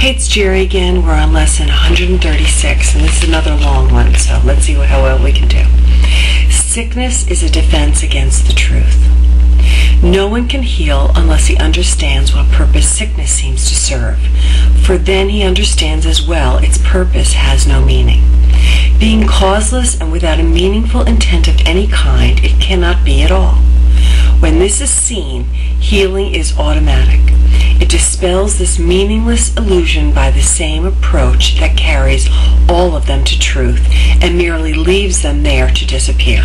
Hey, it's Jerry again. We're on lesson 136, and this is another long one, so let's see how well we can do. Sickness is a defense against the truth. No one can heal unless he understands what purpose sickness seems to serve, for then he understands as well its purpose has no meaning. Being causeless and without a meaningful intent of any kind, it cannot be at all. When this is seen, healing is automatic. It dispels this meaningless illusion by the same approach that carries all of them to truth and merely leaves them there to disappear.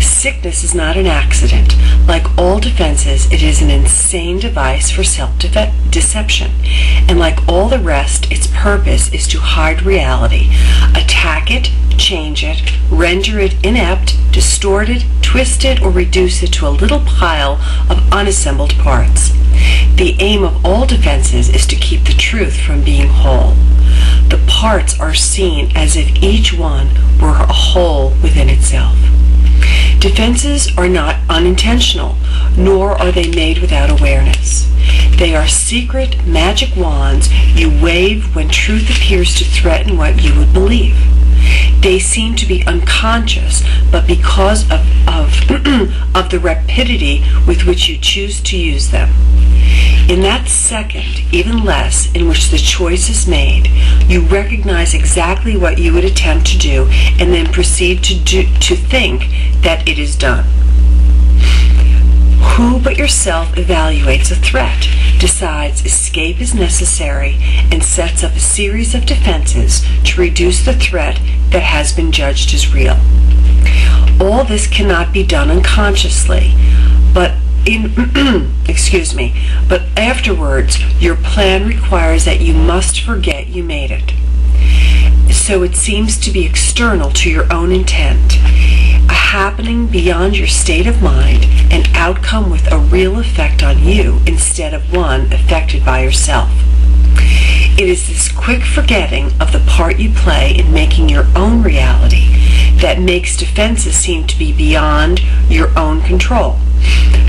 Sickness is not an accident. Like all defenses, it is an insane device for self-deception. And like all the rest, its purpose is to hide reality, attack it, change it, render it inept, distort it, twist it, or reduce it to a little pile of unassembled parts. The aim of all defenses is to keep the truth from being whole. The parts are seen as if each one were a whole within itself. Defenses are not unintentional, nor are they made without awareness. They are secret magic wands you wave when truth appears to threaten what you would believe. They seem to be unconscious, but because of the rapidity with which you choose to use them. In that second, even less, in which the choice is made, you recognize exactly what you would attempt to do and then proceed to think that it is done. Who but yourself evaluates a threat, decides escape is necessary, and sets up a series of defenses to reduce the threat that has been judged as real? All this cannot be done unconsciously, but but afterwards your plan requires that you must forget you made it. So it seems to be external to your own intent, a happening beyond your state of mind, an outcome with a real effect on you instead of one affected by yourself. It is this quick forgetting of the part you play in making your own reality that makes defenses seem to be beyond your own control.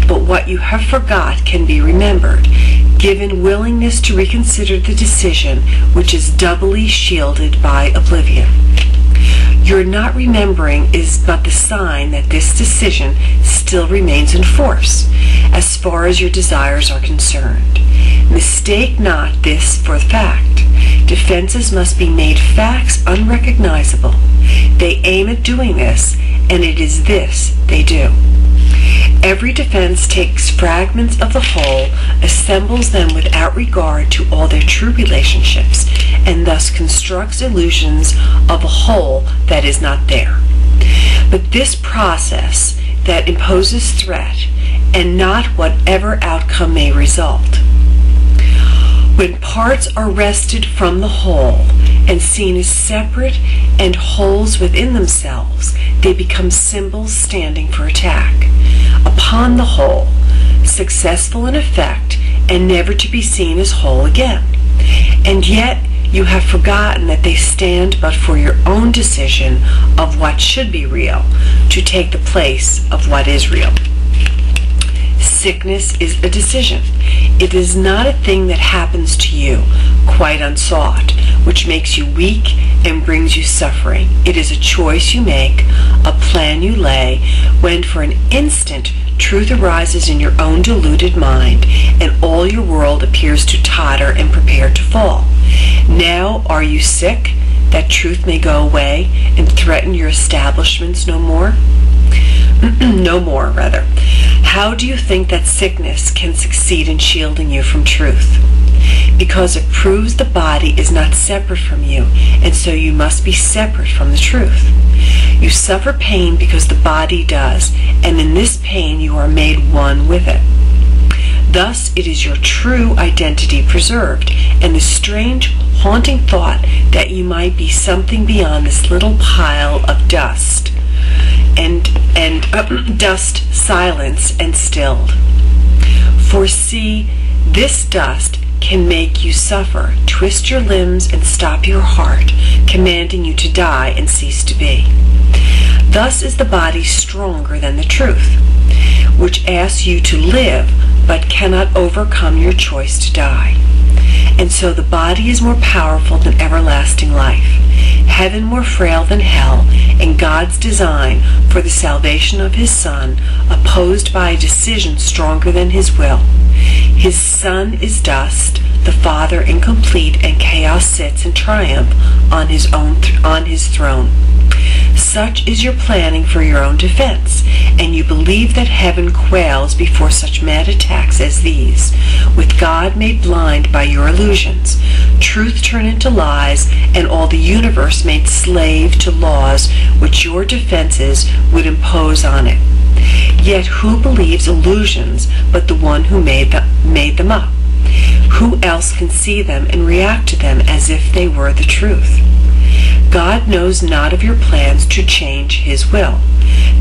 But what you have forgot can be remembered, given willingness to reconsider the decision, which is doubly shielded by oblivion. Your not remembering is but the sign that this decision still remains in force, as far as your desires are concerned. Mistake not this for fact. Defenses must be made facts unrecognizable. They aim at doing this, and it is this they do. Every defense takes fragments of the whole, assembles them without regard to all their true relationships, and thus constructs illusions of a whole that is not there. But this process that imposes threat, and not whatever outcome may result. When parts are wrested from the whole and seen as separate and wholes within themselves, they become symbols standing for attack upon the whole, successful in effect, and never to be seen as whole again. And yet you have forgotten that they stand but for your own decision of what should be real, to take the place of what is real. Sickness is a decision. It is not a thing that happens to you, quite unsought, which makes you weak and brings you suffering. It is a choice you make, a plan you lay, when for an instant truth arises in your own deluded mind, and all your world appears to totter and prepare to fall. Now are you sick, that truth may go away and threaten your establishments no more? No more, rather. How do you think that sickness can succeed in shielding you from truth? Because it proves the body is not separate from you, and so you must be separate from the truth. You suffer pain because the body does, and in this pain you are made one with it. Thus it is your true identity preserved, and the strange, haunting thought that you might be something beyond this little pile of dust, dust silenced and stilled. For see, this dust can make you suffer, twist your limbs and stop your heart, commanding you to die and cease to be. Thus is the body stronger than the truth, which asks you to live but cannot overcome your choice to die. And so the body is more powerful than everlasting life, heaven more frail than hell, and God's design for the salvation of his Son opposed by a decision stronger than his will. His Son is dust, the Father incomplete, and chaos sits in triumph on his throne. Such is your planning for your own defense, and you believe that heaven quails before such mad attacks as these, with God made blind by your illusions, truth turned into lies, and all the universe made slave to laws which your defenses would impose on it. Yet who believes illusions but the one who made them up? Who else can see them and react to them as if they were the truth? God knows not of your plans to change his will.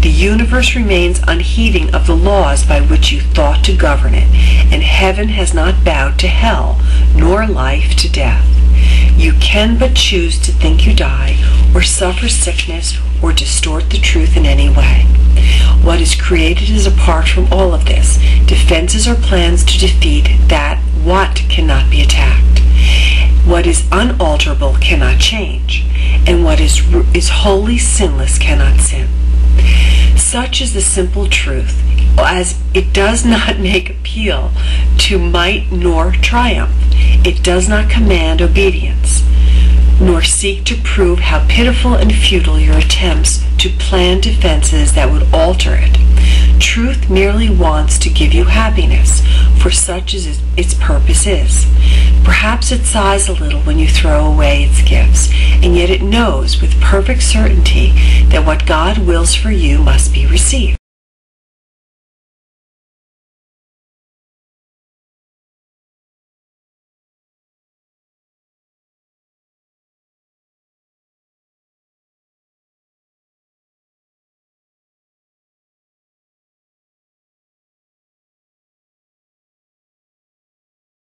The universe remains unheeding of the laws by which you thought to govern it, and heaven has not bowed to hell, nor life to death. You can but choose to think you die, or suffer sickness, or distort the truth in any way. What is created is apart from all of this. Defenses are plans to defeat that what cannot be attacked. What is unalterable cannot change, and what is wholly sinless cannot sin. Such is the simple truth, as it does not make appeal to might nor triumph. It does not command obedience, nor seek to prove how pitiful and futile your attempts to plan defenses that would alter it. Truth merely wants to give you happiness, for such as its purpose is. Perhaps it sighs a little when you throw away its gifts, and yet it knows with perfect certainty that what God wills for you must be received.